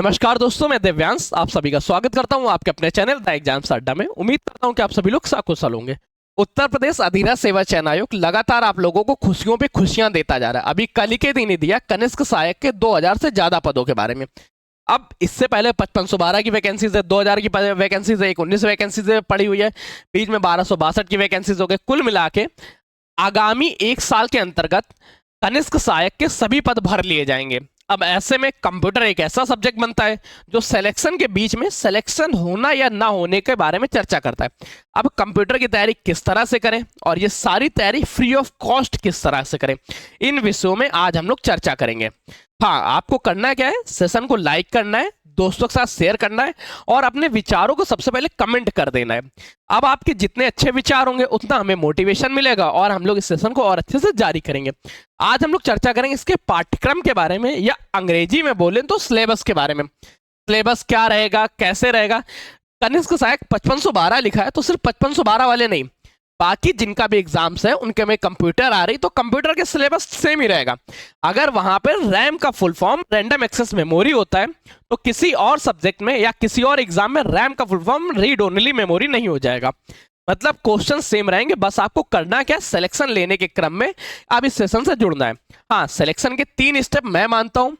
नमस्कार दोस्तों, मैं दिव्यांश आप सभी का स्वागत करता हूं आपके अपने चैनल द एग्जाम्स अड्डा में। उम्मीद करता हूं कि आप सभी लोग सकुशल होंगे। उत्तर प्रदेश अधीरा सेवा चयन आयोग लगातार आप लोगों को खुशियों पे खुशियां देता जा रहा है। अभी कल ही के दिन ही दिया कनिष्क सहायक के 2000 से ज्यादा पदों के बारे में। अब इससे पहले 5512 की वैकेंसीज है, 2000 की वैकेंसीज है, 19 वैकेंसीज पड़ी हुई है, बीच में 1262 की वैकेंसीज हो गए। कुल मिला के आगामी एक साल के अंतर्गत कनिष्क सहायक के सभी पद भर लिए जाएंगे। अब ऐसे में कंप्यूटर एक ऐसा सब्जेक्ट बनता है जो सिलेक्शन के बीच में सिलेक्शन होना या ना होने के बारे में चर्चा करता है। अब कंप्यूटर की तैयारी किस तरह से करें और ये सारी तैयारी फ्री ऑफ कॉस्ट किस तरह से करें, इन विषयों में आज हम लोग चर्चा करेंगे। हाँ, आपको करना क्या है, सेशन को लाइक करना है, दोस्तों के साथ शेयर करना है और अपने विचारों को सबसे पहले कमेंट कर देना है। अब आपके जितने अच्छे विचार होंगे उतना हमें मोटिवेशन मिलेगा और हम लोग इस सेशन को और अच्छे से जारी करेंगे। आज हम लोग चर्चा करेंगे इसके पाठ्यक्रम के बारे में, या अंग्रेजी में बोलें तो सिलेबस के बारे में। सिलेबस क्या रहेगा, कैसे रहेगा। कनिष्क सहायक 5512 लिखा है तो सिर्फ 5512 वाले नहीं, बाकी जिनका भी एग्जाम्स है उनके में कंप्यूटर आ रही तो कंप्यूटर के सिलेबस सेम ही रहेगा। अगर वहां पर रैम का full form random access memory होता है तो किसी और सब्जेक्ट में या किसी और एग्जाम में रैम का full form read only memory नहीं हो जाएगा। मतलब क्वेश्चन सेम रहेंगे, बस आपको करना क्या, सिलेक्शन लेने के क्रम में आप इस सेशन से जुड़ना है। हाँ, सिलेक्शन के 3 स्टेप मैं मानता हूं।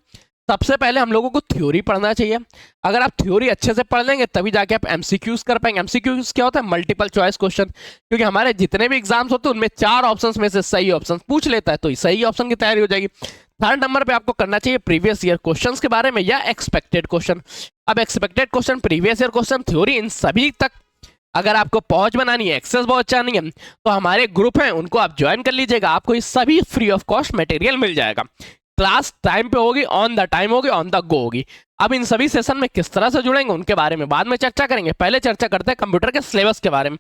सबसे पहले हम लोगों को थ्योरी पढ़ना चाहिए। अगर आप थ्योरी अच्छे से पढ़ लेंगे तभी जाके आप एमसीक्यूज कर पाएंगे। एमसीक्यूज क्या होता है? Multiple choice question. क्योंकि हमारे जितने भी एग्जाम्स होते हैं उनमें 4 ऑप्शंस में से सही ऑप्शन पूछ लेता है, तो सही ऑप्शन की तैयारी हो जाएगी। थर्ड नंबर पे आपको करना चाहिए प्रीवियस ईयर क्वेश्चंस के बारे में या एक्सपेक्टेड क्वेश्चन। अब expected question, previous year question, theory, इन सभी तक अगर आपको पहुंच बनानी है, एक्सेस बहुत चाहनी है, तो हमारे ग्रुप हैं उनको आप ज्वाइन कर लीजिएगा। आपको ये सभी फ्री ऑफ कॉस्ट मटेरियल मिल जाएगा। क्लास टाइम पे होगी, ऑन द टाइम होगी, ऑन द गो होगी। अब इन सभी सेशन में किस तरह से जुड़ेंगे उनके बारे में बाद में चर्चा करेंगे। पहले चर्चा करते हैं कंप्यूटर के सिलेबस के बारे में।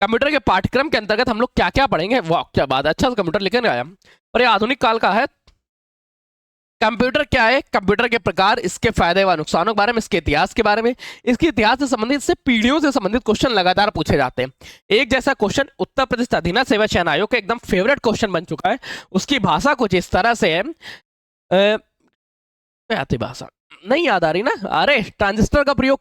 कंप्यूटर के पाठ्यक्रम के अंतर्गत हम लोग क्या क्या पढ़ेंगे। वाह क्या बात है, अच्छा कंप्यूटर लिखने आया। और ये आधुनिक काल का है। कंप्यूटर क्या है, कंप्यूटर के प्रकार, इसके फायदे व नुकसानों के बारे में, इसके इतिहास के बारे में। इसके इतिहास से संबंधित, इससे पीढ़ियों से संबंधित क्वेश्चन लगातार पूछे जाते हैं। एक जैसा क्वेश्चन उत्तर प्रदेश अधीना सेवा चयन आयोग का एकदम फेवरेट क्वेश्चन बन चुका है। उसकी भाषा कुछ इस तरह से है, आती भाषा नहीं याद आ रही ना। अरे, ट्रांजिस्टर का प्रयोग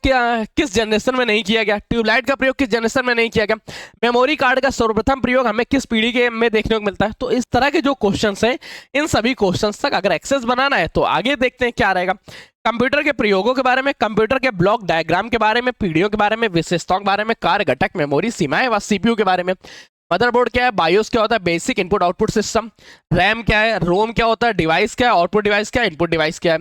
किस जनरेशन में नहीं किया गया, ट्यूबलाइट का प्रयोग किस जनरेशन में नहीं किया गया, मेमोरी कार्ड का सर्वप्रथम प्रयोग हमें किस पीढ़ी के में देखने को मिलता है। तो इस तरह के जो क्वेश्चंस हैं, इन सभी क्वेश्चंस तक अगर एक्सेस बनाना है तो आगे देखते हैं क्या रहेगा। कंप्यूटर के प्रयोगों के बारे में, कंप्यूटर के ब्लॉक डायग्राम के बारे में, पीढ़ियों के बारे में, विशेषताओं के बारे में, कार्य घटक, मेमोरी सीमाएं व सीपीयू के बारे में। मदरबोर्ड क्या है, बायोस क्या होता है, basic input output system, RAM क्या है, रोम क्या होता है, डिवाइस क्या है, आउटपुट डिवाइस क्या है, इनपुट डिवाइस क्या है।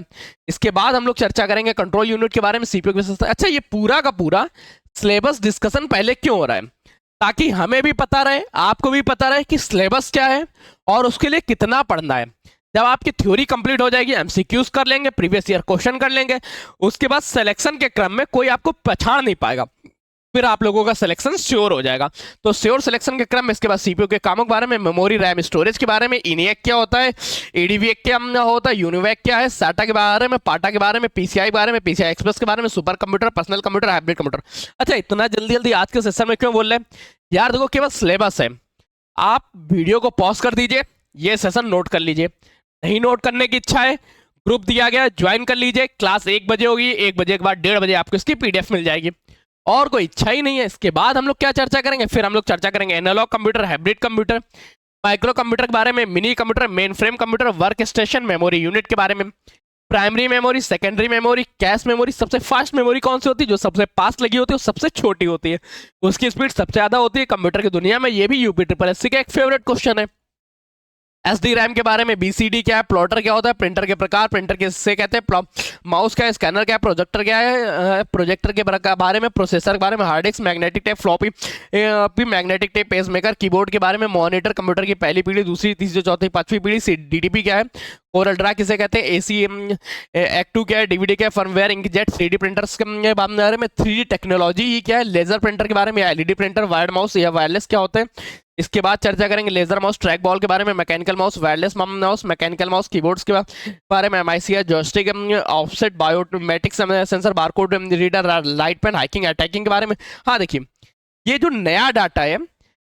इसके बाद हम लोग चर्चा करेंगे कंट्रोल यूनिट के बारे में, सीपीयू की विशेषता। अच्छा, ये पूरा का पूरा सिलेबस डिस्कशन पहले क्यों हो रहा है? ताकि हमें भी पता रहे, आपको भी पता रहे कि सिलेबस क्या है और उसके लिए कितना पढ़ना है। जब आपकी थ्योरी कंप्लीट हो जाएगी, एमसीक्यूज कर लेंगे, प्रीवियस ईयर क्वेश्चन कर लेंगे, उसके बाद सिलेक्शन के क्रम में कोई आपको पहचान नहीं पाएगा, फिर आप लोगों का सिलेक्शन श्योर हो जाएगा। तो श्योर सिलेक्शन के क्रम में इसके बाद सीपीयू के कामों के बारे में, मेमोरी, रैम, स्टोरेज के बारे में, इनिएक क्या होता है, एडीवीएक क्या होता है, यूनिवेक क्या है, साटा के बारे में, पाटा के बारे में, पीसीआई के बारे में, पीसीआई एक्सप्रेस के बारे में, super computer, personal computer, hybrid computer. अच्छा, इतना जल्दी जल्दी आज के सेशन में क्यों बोल रहे हैं यार? देखो, केवल सिलेबस है। आप वीडियो को पॉज कर दीजिए, ये सेशन नोट कर लीजिए। नहीं नोट करने की इच्छा है, ग्रुप दिया गया, ज्वाइन कर लीजिए। क्लास 1 बजे होगी, 1 बजे के बाद 1:30 बजे आपको इसकी पीडीएफ मिल जाएगी। और कोई इच्छा ही नहीं है। इसके बाद हम लोग क्या चर्चा करेंगे? फिर हम लोग चर्चा करेंगे analogue computer, hybrid computer, micro computer के बारे में, mini computer, main frame computer, work station, memory unit के बारे में, primary memory, secondary memory, cache memory. सबसे फास्ट मेमोरी कौन सी होती है? जो सबसे पास लगी होती है, वो सबसे छोटी होती है, उसकी स्पीड सबसे ज्यादा होती है कंप्यूटर की दुनिया में। ये भी यूपी ट्रिपल एससी का एक फेवरेट क्वेश्चन है। एसडी रैम के बारे में, बीसीडी क्या है, प्लॉटर क्या होता है, प्रिंटर के प्रकार, प्रिंटर किससे कहते हैं, माउस क्या है, स्कैनर क्या है, प्रोजेक्टर क्या है, प्रोजेक्टर के बारे में, प्रोसेसर के बारे में, hard disk, magnetic tape, floppy magnetic tape, pace maker, keyboard के बारे में, मॉनिटर, कंप्यूटर की पहली पीढ़ी, दूसरी, तीसरी, चौथी, पांचवी पीढ़ी, डीडीपी क्या है, कोरल ड्रा किसे कहते हैं, एसी एक्टू क्या है, डीवीडी क्या है, फर्मवेयर, इंकजेट, 3D प्रिंटर्स के बारे में, 3D टेक्नोलॉजी क्या है, लेजर प्रिंटर के बारे में, एलईडी प्रिंटर, वायर्ड माउस या वायरलेस क्या होते हैं। इसके बाद चर्चा करेंगे लेजर माउस, ट्रैक बॉल के बारे में, mechanical mouse, wireless mouse, mechanical mouse, keyboards के बारे में, MIC, joystick, offset, biometric sensor, barcode reader, light pen, hiking, attacking के बारे में। हाँ देखिए, ये जो नया डाटा है,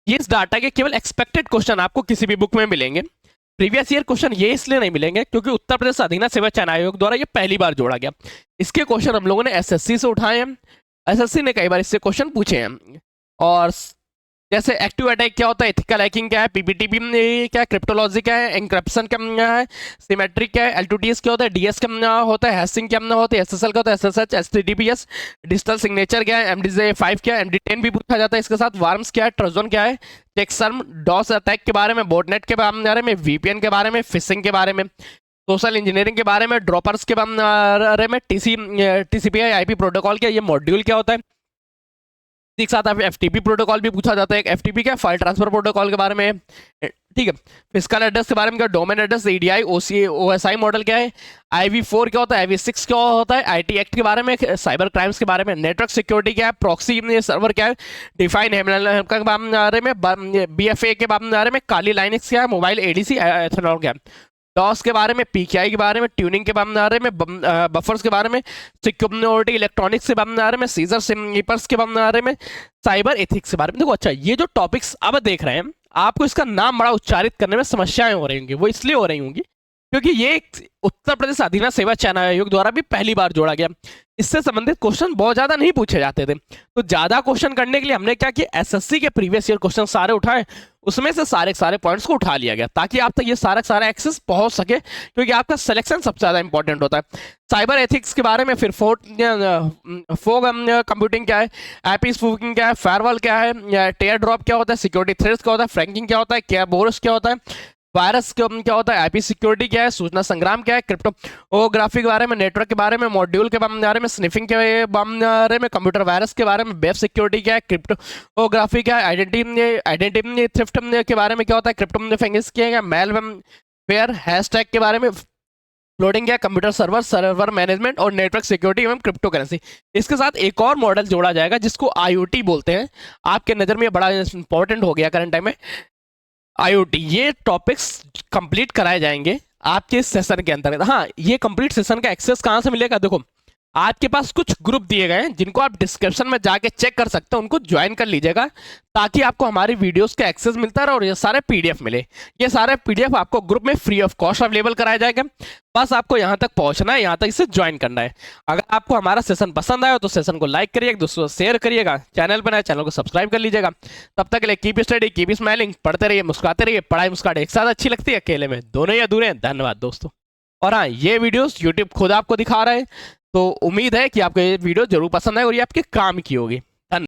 ये इस डाटा के केवल एक्सपेक्टेड क्वेश्चन आपको किसी भी बुक में मिलेंगे। प्रीवियस ईयर क्वेश्चन ये इसलिए नहीं मिलेंगे क्योंकि उत्तर प्रदेश अधीनस्थ सेवा चयन आयोग द्वारा ये पहली बार जोड़ा गया। इसके क्वेश्चन हम लोगों ने एसएससी से उठाए हैं, एसएससी ने कई बार इससे क्वेश्चन पूछे हैं। और जैसे एक्टिव अटैक क्या होता है, एथिकल हैकिंग क्या है, पीपीटीपी क्या है, क्रिप्टोलॉजी क्या है, एंक्रिप्शन क्या है, सिमेट्रिक क्या है, एल2टीएस क्या होता है, डीएस क्या होता है, हैशिंग क्या होता है, एसएसएल क्या होता है, एसएसएच, एचटीटीपीएस, डिजिटल सिग्नेचर क्या है, एमडीजे5 क्या है, एमडी10 भी पूछा जाता है इसके साथ, वार्म्स क्या है, ट्रोजन क्या है, चेकसर्म, डॉस अटैक के बारे में, बोटनेट के बारे में, वीपीएन के बारे में, फिशिंग के बारे में, सोशल इंजीनियरिंग के बारे में, ड्रॉपर्स के बारे में, टीसीपीआई आईपी प्रोटोकॉल क्या, ये मॉड्यूल क्या होता है, एक साथ आप एफटीपी प्रोटोकॉल भी पूछा जाता है। एफटीपी क्या, फाइल ट्रांसफर प्रोटोकॉल के बारे में, ठीक है। फिजिकल एड्रेस के बारे में क्या, domain address, EDI, OSI model क्या है, आईवी4 क्या होता है, आईवी6 क्या होता है, आईटी एक्ट के बारे में, साइबर क्राइम्स के बारे में, नेटवर्क सिक्योरिटी क्या है, प्रॉक्सी सर्वर क्या है, डिफाइन के बारे में, बीएफए के बारे में, काली लाइनक्स क्या है, मोबाइल एडीसी एथेनॉल क्या है, डॉस के बारे में, पीकेआई के बारे में, ट्यूनिंग के बारे में, बफर्स के बारे में, सिक्योरिटी इलेक्ट्रॉनिक्स के बारे में, सीजर स्नीपर्स के बारे में, साइबर एथिक्स के बारे में। देखो अच्छा, ये जो टॉपिक्स अब देख रहे हैं, आपको इसका नाम बड़ा उच्चारित करने में समस्याएं हो रही होंगी। वो इसलिए हो रही होंगी क्योंकि ये उत्तर प्रदेश अधीनस्थ सेवा चयन आयोग द्वारा भी पहली बार जोड़ा गया। इससे संबंधित क्वेश्चन बहुत ज्यादा नहीं पूछे जाते थे, तो ज्यादा क्वेश्चन करने के लिए हमने क्या किया, एसएससी के प्रीवियस ईयर क्वेश्चन सारे उठाए, उसमें से सारे पॉइंट्स को उठा लिया गया ताकि आप तक ये सारा एक्सेस पहुंच सके, क्योंकि आपका सिलेक्शन सबसे ज्यादा इंपॉर्टेंट होता है। साइबर एथिक्स के बारे में, फिर फोग कंप्यूटिंग क्या है, एपी स्पूफिंग क्या है, फायरवॉल क्या है, टेयर ड्रॉप क्या होता है, सिक्योरिटी थ्रेट्स क्या होता है, फ्रैंकिंग क्या होता है, केयरबोर्स क्या होता है, वायरस क्या होता है, आईपी सिक्योरिटी क्या है, सूचना संग्राम क्या है, क्रिप्टोग्राफी के बारे में, नेटवर्क के बारे में, मॉड्यूल के बारे में, स्निफिंग के बारे में, कंप्यूटर वायरस के बारे में, वेब सिक्योरिटी क्या है, क्रिप्टोग्राफी क्या है, आइडेंटिटी थेफ्ट के बारे में क्या होता है, क्रिप्टोफेंगिस क्या है, मेलवेयर हैशटैग के बारे में, लोडिंग क्या है, कंप्यूटर सर्वर मैनेजमेंट और नेटवर्क सिक्योरिटी एवं क्रिप्टो करेंसी। इसके साथ एक और मॉडल जोड़ा जाएगा जिसको आईओटी बोलते हैं। आपके नज़र में बड़ा इंपॉर्टेंट हो गया करंट टाइम में आईओटी। ये टॉपिक्स कंप्लीट कराए जाएंगे आपके इस सेशन के अंतर्गत। हाँ, ये कंप्लीट सेशन का एक्सेस कहाँ से मिलेगा, देखो आपके पास कुछ ग्रुप दिए गए हैं जिनको आप डिस्क्रिप्शन में जाके चेक कर सकते हैं, उनको ज्वाइन कर लीजिएगा ताकि आपको हमारी वीडियोस का एक्सेस मिलता रहे और ये सारे पीडीएफ मिले। ये सारे पीडीएफ आपको ग्रुप में फ्री ऑफ कॉस्ट अवेलेबल कराया जाएगा, बस आपको यहाँ तक पहुँचना है, यहाँ तक इसे ज्वाइन करना है। अगर आपको हमारा सेशन पसंद आया तो सेशन को लाइक करिएगा, दोस्तों शेयर करिएगा, चैनल पर नए चैनल को सब्सक्राइब कर लीजिएगा। तब तक के लिए कीप स्टडी, कीप स्माइलिंग, पढ़ते रहिए, मुस्कुराते रहिए। पढ़ाई मुस्कुराहट एक साथ अच्छी लगती है, अकेले में दोनों ही अधूरे हैं। धन्यवाद दोस्तों। और हाँ, ये वीडियोस यूट्यूब खुद आपको दिखा रहा है, तो उम्मीद है कि आपको ये वीडियो जरूर पसंद आए और ये आपके काम की होगी।